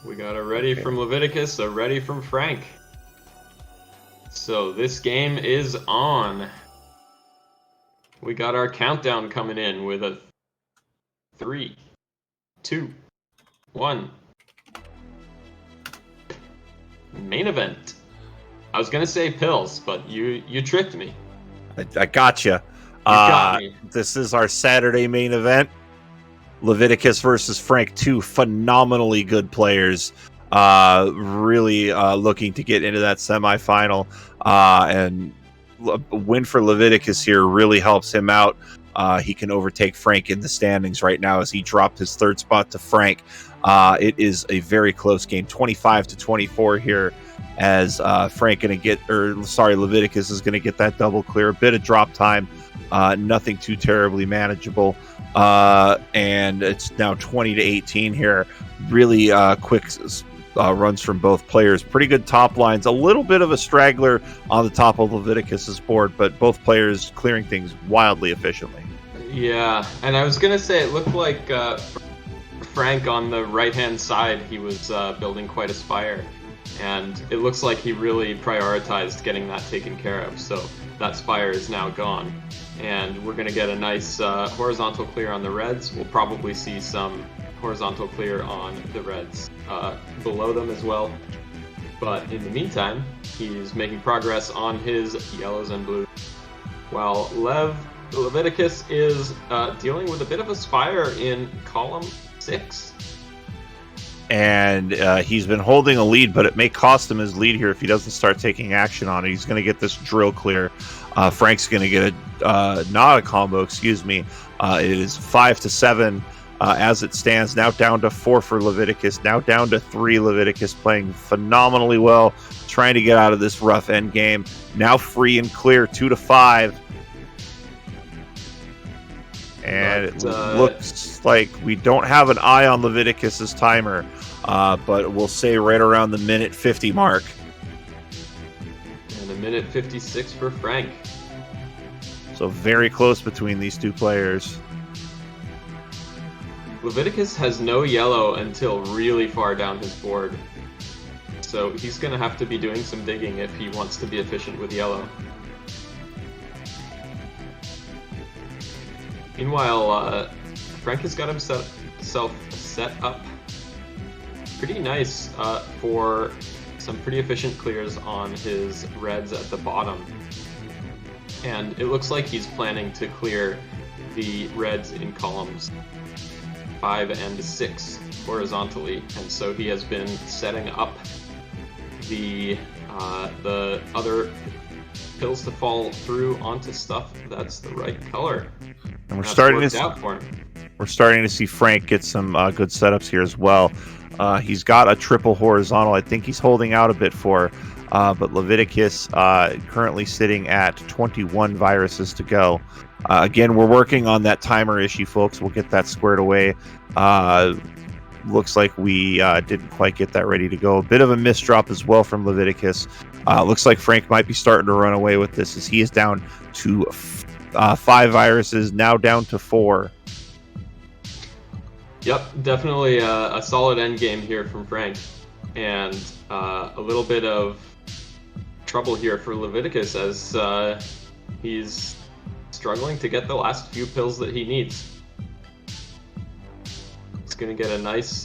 We got a ready from Leviticus, a ready from Frank. So this game is on. We got our countdown coming in with a 3, 2, 1. Main event. I was gonna say pills, but you tricked me. I gotcha. You got me. This is our Saturday main event. Leviticus versus Frank, two phenomenally good players. Really looking to get into that semifinal. And a win for Leviticus here really helps him out. He can overtake Frank in the standings right now as he dropped his third spot to Frank. It is a very close game, 25-24 here, as Leviticus is going to get that double clear. A bit of drop time, nothing too terribly manageable. And it's now 20-18 here. Really quick runs from both players. Pretty good top lines. A little bit of a straggler on the top of Leviticus's board, but both players clearing things wildly efficiently. Yeah, and I was gonna say it looked like Frank on the right-hand side, he was building quite a spire, and it looks like he really prioritized getting that taken care of. So that spire is now gone, and we're gonna get a nice horizontal clear on the reds. We'll probably see some horizontal clear on the reds below them as well. But in the meantime, he's making progress on his yellows and blues, while Leviticus is dealing with a bit of a spire in column 6. And he's been holding a lead, but it may cost him his lead here if he doesn't start taking action on it. He's going to get this drill clear. Frank's going to get not a combo, excuse me. It is 5-7 as it stands. Now down to 4 for Leviticus. Now down to 3. Leviticus playing phenomenally well, trying to get out of this rough end game. Now free and clear, 2-5. And it looks like we don't have an eye on Leviticus's timer, but we'll say right around the minute 50 mark. And a minute 56 for Frank. So very close between these two players. Leviticus has no yellow until really far down his board. So he's going to have to be doing some digging if he wants to be efficient with yellow. Meanwhile, Frank has got himself set up pretty nice for some pretty efficient clears on his reds at the bottom. And it looks like he's planning to clear the reds in columns 5 and 6 horizontally. And so he has been setting up the other pills to fall through onto stuff that's the right color. And we're starting to see Frank get some good setups here as well. He's got a triple horizontal. I think he's holding out a bit for, but Leviticus currently sitting at 21 viruses to go. Again, we're working on that timer issue, folks. We'll get that squared away. Looks like we didn't quite get that ready to go. A bit of a misdrop as well from Leviticus. Looks like Frank might be starting to run away with this as he is down to 5 viruses, now down to 4. Yep, definitely a solid end game here from Frank, and a little bit of trouble here for Leviticus as he's struggling to get the last few pills that he needs. He's going to get a nice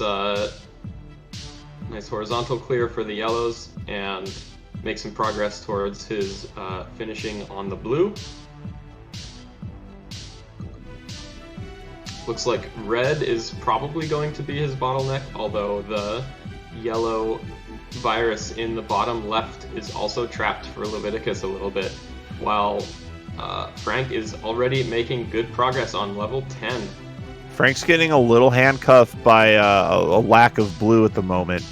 horizontal clear for the yellows and make some progress towards his finishing on the blue. Looks like red is probably going to be his bottleneck, although the yellow virus in the bottom left is also trapped for Leviticus a little bit, while Frank is already making good progress on level 10. Frank's getting a little handcuffed by a lack of blue at the moment.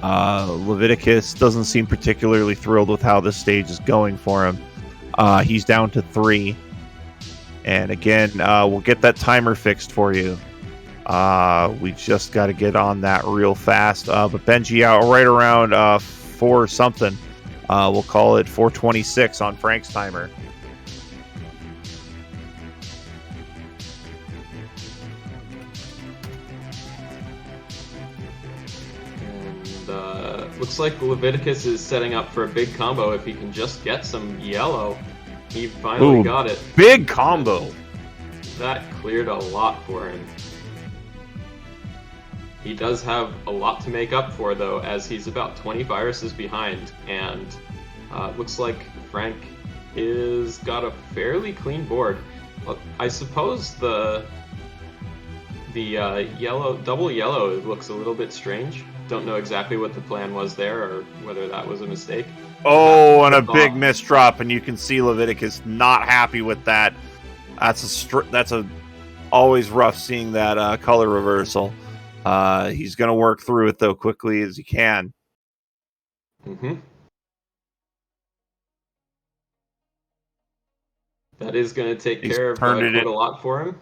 Leviticus doesn't seem particularly thrilled with how this stage is going for him. He's down to 3. And again, we'll get that timer fixed for you. We just got to get on that real fast. But Benji out right around 4 something. We'll call it 4:26 on Frank's timer. And And looks like Leviticus is setting up for a big combo if he can just get some yellow. He finally got it. Big combo. That cleared a lot for him. He does have a lot to make up for, though, as he's about 20 viruses behind, and looks like Frank is got a fairly clean board. I suppose the yellow, double yellow looks a little bit strange. Don't know exactly what the plan was there, or whether that was a mistake. Oh, and a big misdrop, and you can see Leviticus not happy with that. That's always rough seeing that color reversal. He's going to work through it though quickly as he can. Mm-hmm. That is going to take care of quite a lot for him.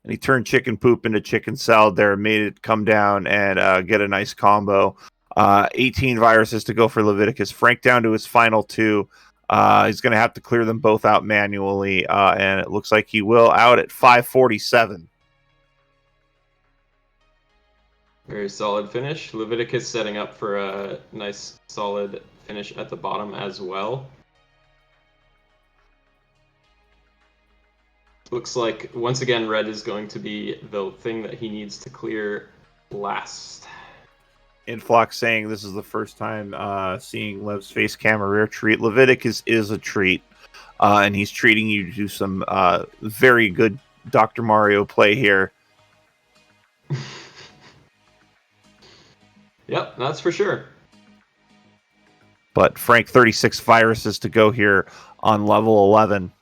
And he turned chicken poop into chicken salad there, made it come down and get a nice combo. 18 viruses to go for Leviticus. Frank down to his final 2. He's going to have to clear them both out manually, and it looks like he will, out at 547. Very solid finish. Leviticus setting up for a nice solid finish at the bottom as well. Looks like, once again, red is going to be the thing that he needs to clear last. Inflox saying this is the first time seeing Lev's face cam a rare treat. Leviticus is a treat, and he's treating you to some very good Dr. Mario play here. Yep, that's for sure. But Frank, 36 viruses to go here on level 11.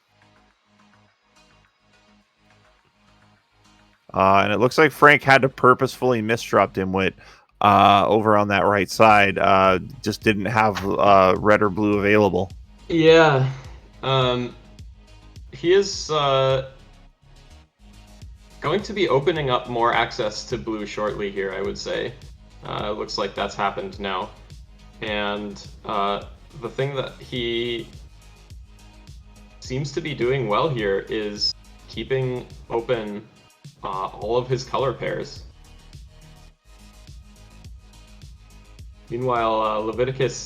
And it looks like Frank had to purposefully misdrop Dimwit over on that right side. Just didn't have red or blue available. Yeah. He is going to be opening up more access to blue shortly here, I would say. Looks like that's happened now. And the thing that he seems to be doing well here is keeping open all of his color pairs. Meanwhile, Leviticus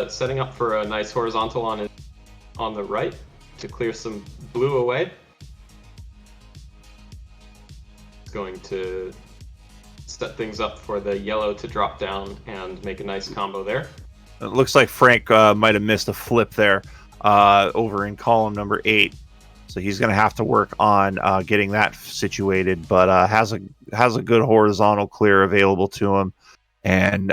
setting up for a nice horizontal on the right to clear some blue away. It's going to set things up for the yellow to drop down and make a nice combo there. It looks like Frank might have missed a flip there over in column number 8. So he's going to have to work on getting that situated, but has a good horizontal clear available to him. And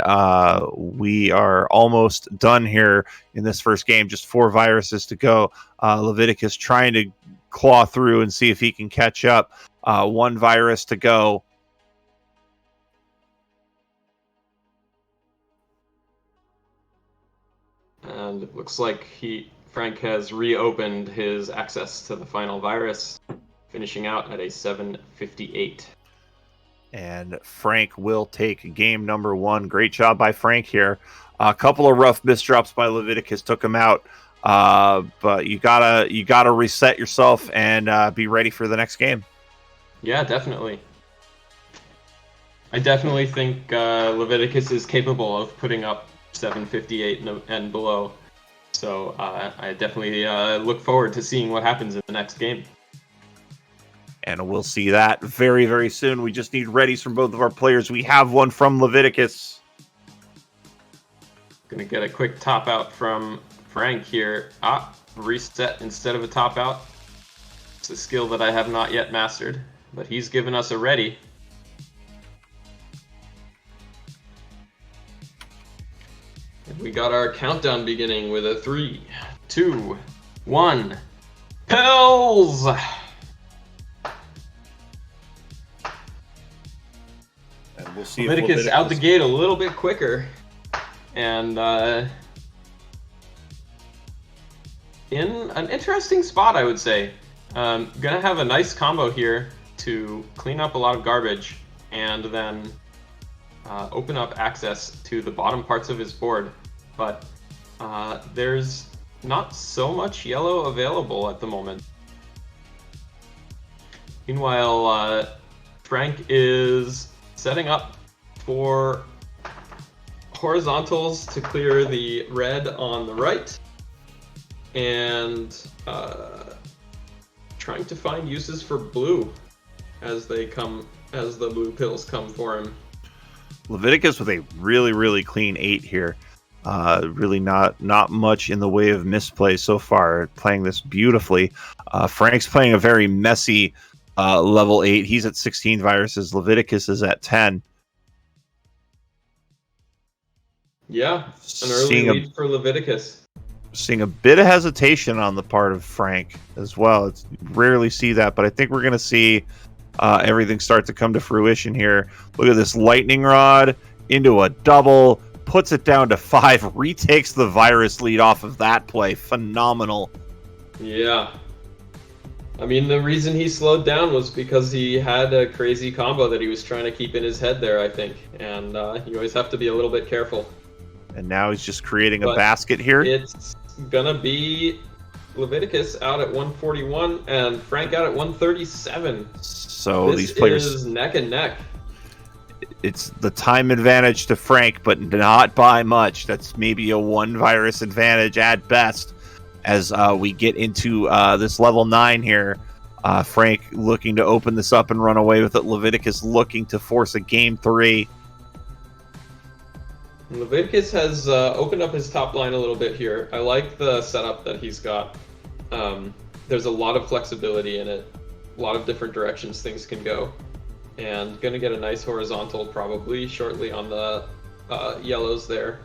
we are almost done here in this first game. Just 4 viruses to go. Leviticus trying to claw through and see if he can catch up. 1 virus to go. And it looks like Frank has reopened his access to the final virus, finishing out at a 758. And Frank will take game number 1. Great job by Frank here. A couple of rough misdrops by Leviticus took him out, but you gotta reset yourself and be ready for the next game. Yeah, definitely. I definitely think Leviticus is capable of putting up 758 and below. So I definitely look forward to seeing what happens in the next game. And we'll see that very, very soon. We just need readies from both of our players. We have one from Leviticus. Gonna get a quick top out from Frank here. Reset instead of a top out. It's a skill that I have not yet mastered, but he's given us a ready. And we got our countdown beginning with a 3, 2, 1. Pills! And we'll see Leviticus out the gate a little bit quicker. And in an interesting spot, I would say. Gonna have a nice combo here to clean up a lot of garbage and then open up access to the bottom parts of his board. But there's not so much yellow available at the moment. Meanwhile, Frank is setting up for horizontals to clear the red on the right, and trying to find uses for blue as the blue pills come for him. Leviticus with a really, really clean 8 here. Really not much in the way of misplay so far, playing this beautifully. Frank's playing a very messy level 8. He's at 16 viruses. Leviticus is at 10. Yeah, an early lead for Leviticus. Seeing a bit of hesitation on the part of Frank as well. It's rarely see that, but I think we're going to see everything start to come to fruition here. Look at this lightning rod into a double, puts it down to 5, retakes the virus lead off of that play. Phenomenal. Yeah. I mean, the reason he slowed down was because he had a crazy combo that he was trying to keep in his head there, I think. And you always have to be a little bit careful. And now he's just creating a basket here. It's gonna be Leviticus out at 141 and Frank out at 137. So these players is neck and neck. It's the time advantage to Frank, but not by much. That's maybe a 1 virus advantage at best. As we get into this level 9 here, Frank looking to open this up and run away with it. Leviticus looking to force a game 3. Leviticus has opened up his top line a little bit here. I like the setup that he's got. There's a lot of flexibility in it. A lot of different directions things can go. And gonna get a nice horizontal probably shortly on the yellows there.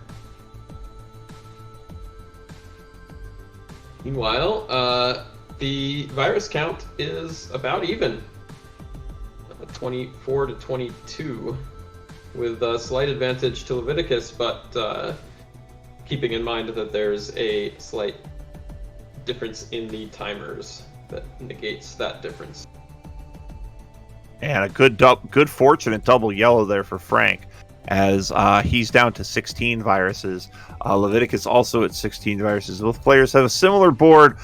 Meanwhile, the virus count is about even. 24 to 22. With a slight advantage to Leviticus, but keeping in mind that there's a slight difference in the timers that negates that difference. And a good fortunate double yellow there for Frank, as he's down to 16 viruses. Leviticus also at 16 viruses. Both players have a similar board,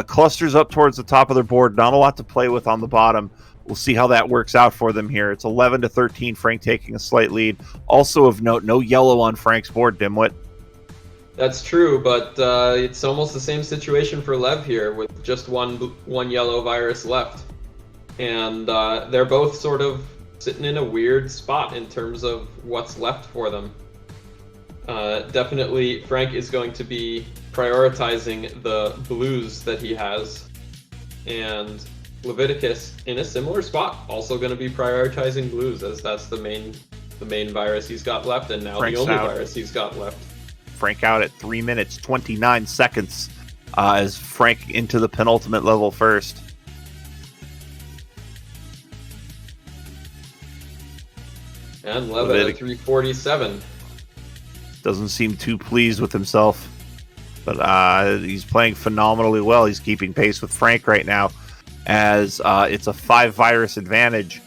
clusters up towards the top of their board, not a lot to play with on the bottom. We'll see how that works out for them here. It's 11 to 13, Frank taking a slight lead. Also of note, no yellow on Frank's board, Dimwit. That's true, but it's almost the same situation for Lev here, with just one yellow virus left. And they're both sort of sitting in a weird spot in terms of what's left for them. Definitely, Frank is going to be prioritizing the blues that he has, and Leviticus in a similar spot, also going to be prioritizing blues, as that's the main virus he's got left, and now Frank's the only virus he's got left. Frank out at 3 minutes 29 seconds as Frank into the penultimate level first. And Lev at 347. Doesn't seem too pleased with himself, but he's playing phenomenally well. He's keeping pace with Frank right now, as it's a 5 virus advantage.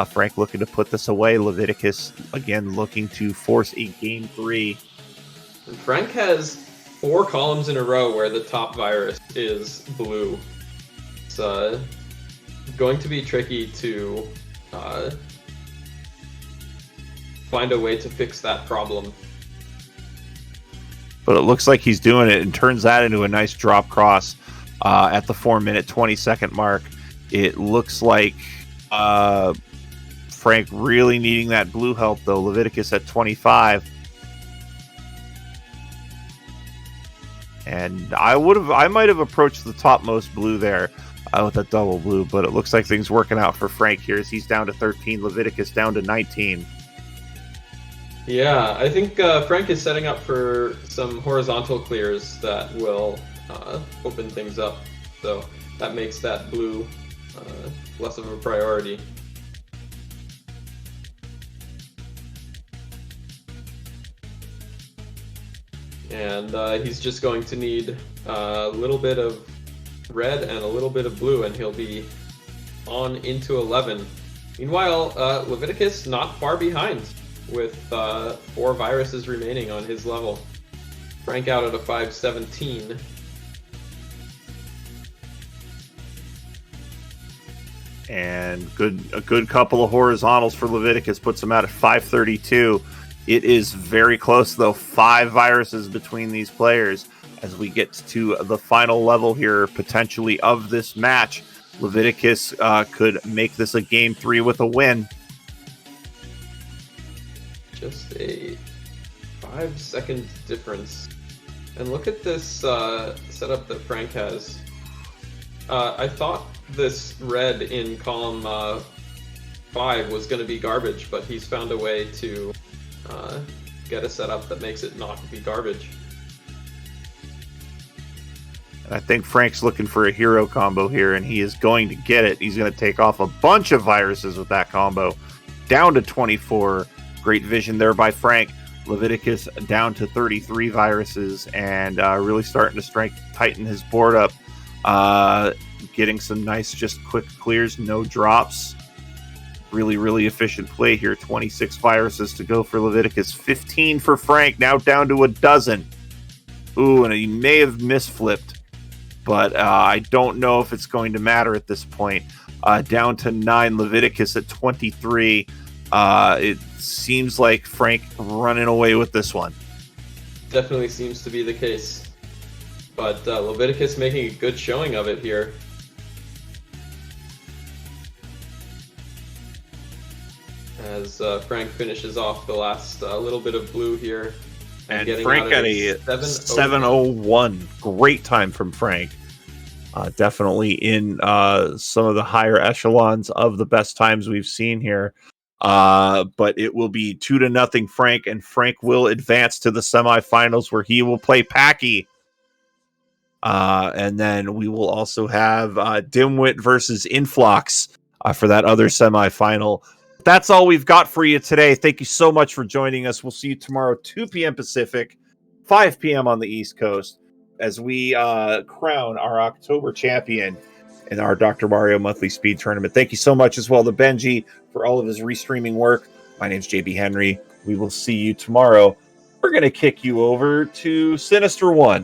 Frank looking to put this away. Leviticus again looking to force a game 3. And Frank has 4 columns in a row where the top virus is blue. It's going to be tricky to find a way to fix that problem. But it looks like he's doing it, and turns that into a nice drop cross at the 4-minute 20-second mark. It looks like Frank really needing that blue help, though. Leviticus at 25. And I might have approached the topmost blue there with that double blue, but it looks like things working out for Frank here, as he's down to 13, Leviticus down to 19. Yeah, I think Frank is setting up for some horizontal clears that will open things up. So that makes that blue less of a priority. And he's just going to need a little bit of red and a little bit of blue, and he'll be on into 11. Meanwhile, Leviticus not far behind, with 4 viruses remaining on his level. Frank out at a 517. And a good couple of horizontals for Leviticus puts him out at 532. It is very close, though. 5 viruses between these players as we get to the final level here, potentially, of this match. Leviticus could make this a game 3 with a win. Just a 5-second difference. And look at this setup that Frank has. I thought this red in column 5 was going to be garbage, but he's found a way to get a setup that makes it not be garbage. And I think Frank's looking for a hero combo here, and he is going to get it. He's going to take off a bunch of viruses with that combo. Down to 24. Great vision there by Frank. Leviticus down to 33 viruses, and really starting to tighten his board up. Getting some nice, just quick clears, no drops. Really, really efficient play here. 26 viruses to go for Leviticus. 15 for Frank, now down to a dozen. Ooh, and he may have misflipped, but I don't know if it's going to matter at this point. Down to 9, Leviticus at 23. It seems like Frank running away with this one. Definitely seems to be the case. But Leviticus making a good showing of it here. As Frank finishes off the last little bit of blue here. And Frank got a 7:01. Great time from Frank. Definitely in some of the higher echelons of the best times we've seen here. But it will be 2-0 Frank, and Frank will advance to the semifinals where he will play Packy. And then we will also have Dimwit versus Influx for that other semifinal. That's all we've got for you today. Thank you so much for joining us. We'll see you tomorrow, 2 p.m. Pacific, 5 p.m. on the East Coast, as we crown our October champion in our Dr. Mario Monthly Speed Tournament. Thank you so much as well to Benji for all of his restreaming work. My name's JB Henry. We will see you tomorrow. We're going to kick you over to Sinister One.